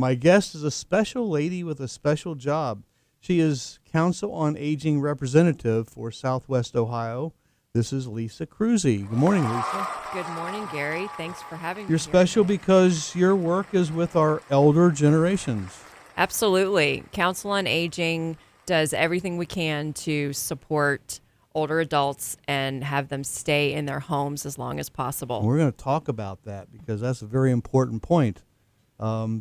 My guest is a special lady with a special job. She is Council on Aging representative for Southwest Ohio. This is Lisa Kruse. Good morning, Lisa. Good morning, Gary. Thanks for having me. You're special because your work is with our elder generations. Absolutely. Council on Aging does everything we can to support older adults and have them stay in their homes as long as possible. And we're going to talk about that because that's a very important point.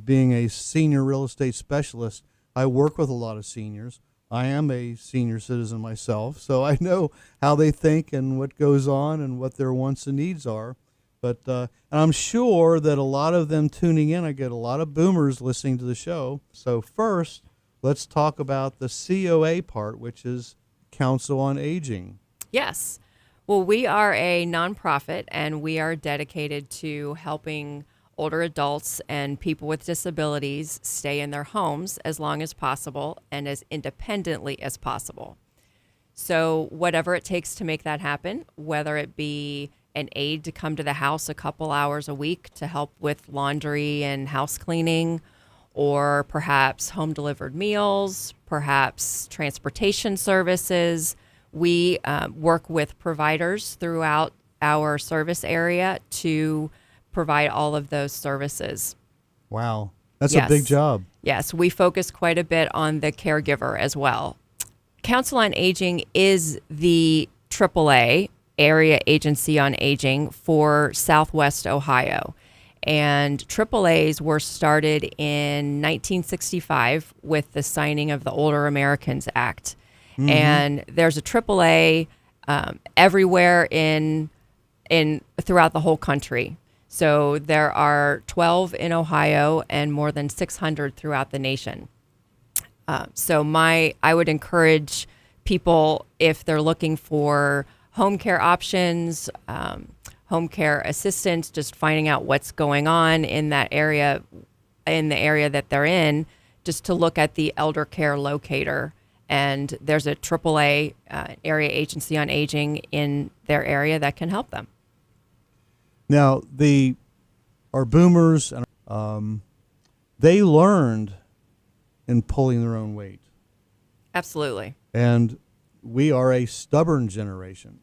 Being a senior real estate specialist, I work with a lot of seniors. I am a senior citizen myself, so I know how they think and what goes on and what their wants and needs are. But and I'm sure that a lot of them tuning in, I get a lot of boomers listening to the show. So first, let's talk about the COA part, which is Council on Aging. Yes. Well, we are a nonprofit, and we are dedicated to helping older adults and people with disabilities stay in their homes as long as possible and as independently as possible. So whatever it takes to make that happen, whether it be an aide to come to the house a couple hours a week to help with laundry and house cleaning, or perhaps home delivered meals, perhaps transportation services. We work with providers throughout our service area to provide all of those services. Wow, that's Yes. a big job. Yes, we focus quite a bit on the caregiver as well. Council on Aging is the AAA, Area Agency on Aging, for Southwest Ohio. And AAAs were started in 1965 with the signing of the Older Americans Act. Mm-hmm. And there's a AAA everywhere in throughout the whole country. So there are 12 in Ohio and more than 600 throughout the nation. I would encourage people, if they're looking for home care options, home care assistance, just finding out what's going on in that area, in the area that they're in, just to look at the Elder Care Locator. And there's a AAA Area Agency on Aging in their area that can help them. Now, our boomers, they learned in pulling their own weight. Absolutely. And we are a stubborn generation.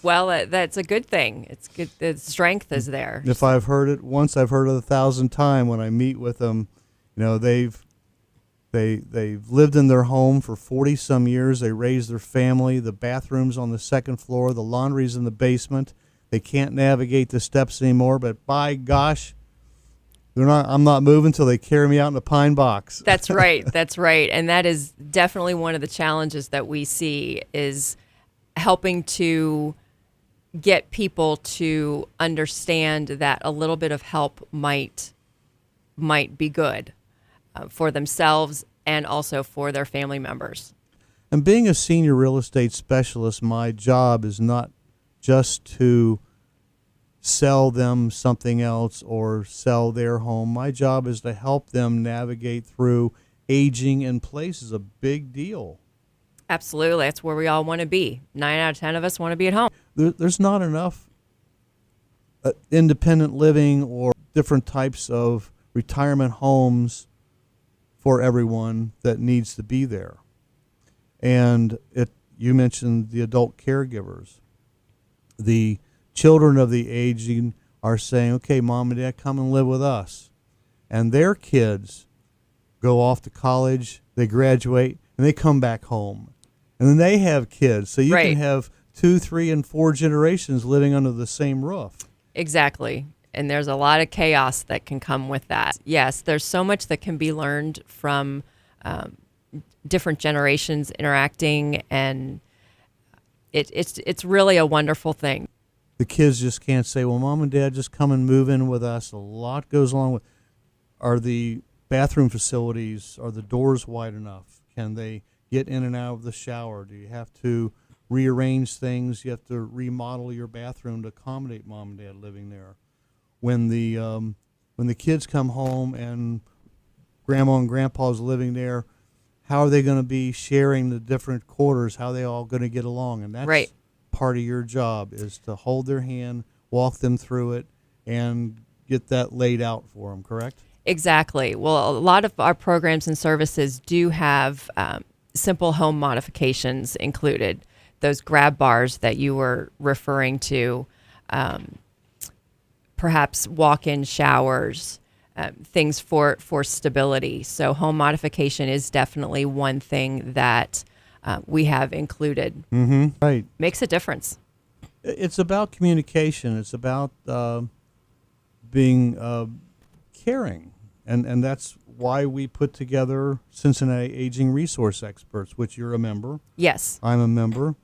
Well, that's a good thing. It's good. The strength is there. If I've heard it once, I've heard it 1,000 times when I meet with them. You know, they've lived in their home for 40 some years. They raised their family. The bathroom's on the second floor. The laundry's in the basement. They can't navigate the steps anymore, but by gosh, I'm not moving until they carry me out in a pine box. That's right. That's right. And that is definitely one of the challenges that we see, is helping to get people to understand that a little bit of help might be good for themselves and also for their family members. And being a senior real estate specialist, my job is not just to sell them something else or sell their home. My job is to help them navigate through aging in place. Is a big deal. Absolutely. That's where we all want to be. 9 out of 10 of us want to be at home. There's not enough independent living or different types of retirement homes for everyone that needs to be there. And you mentioned the adult caregivers. The children of the aging are saying, okay, Mom and Dad, come and live with us. And their kids go off to college, they graduate, and they come back home. And then they have kids. So you can have 2, 3, and 4 generations living under the same roof. Exactly. And there's a lot of chaos that can come with that. Yes, there's so much that can be learned from different generations interacting, and it's really a wonderful thing. The kids just can't say, well, Mom and Dad, just come and move in with us. A lot goes along with, are the bathroom facilities, are the doors wide enough? Can they get in and out of the shower? Do you have to rearrange things? You have to remodel your bathroom to accommodate Mom and Dad living there. When the kids come home and Grandma and Grandpa's living there, how are they going to be sharing the different quarters? How are they all going to get along? And that's part of your job, is to hold their hand, walk them through it, and get that laid out for them, correct? Exactly. Well, a lot of our programs and services do have simple home modifications included. Those grab bars that you were referring to, perhaps walk-in showers, things for stability. So home modification is definitely one thing that we have included. Mm-hmm. Right. Makes a difference. It's about communication. It's about being caring, and that's why we put together Cincinnati Aging Resource Experts, which you're a member. Yes. I'm a member.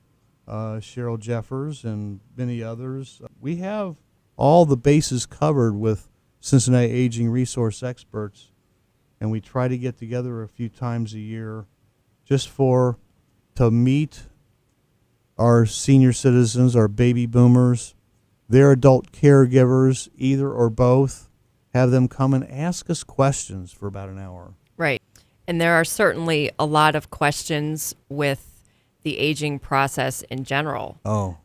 Cheryl Jeffers and many others. We have all the bases covered with Cincinnati Aging Resource Experts, and we try to get together a few times a year just to meet our senior citizens, our baby boomers, their adult caregivers, either or both, have them come and ask us questions for about an hour. Right. And there are certainly a lot of questions with the aging process in general. Oh.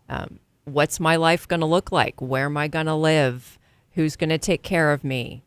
What's my life going to look like? Where am I going to live? Who's going to take care of me?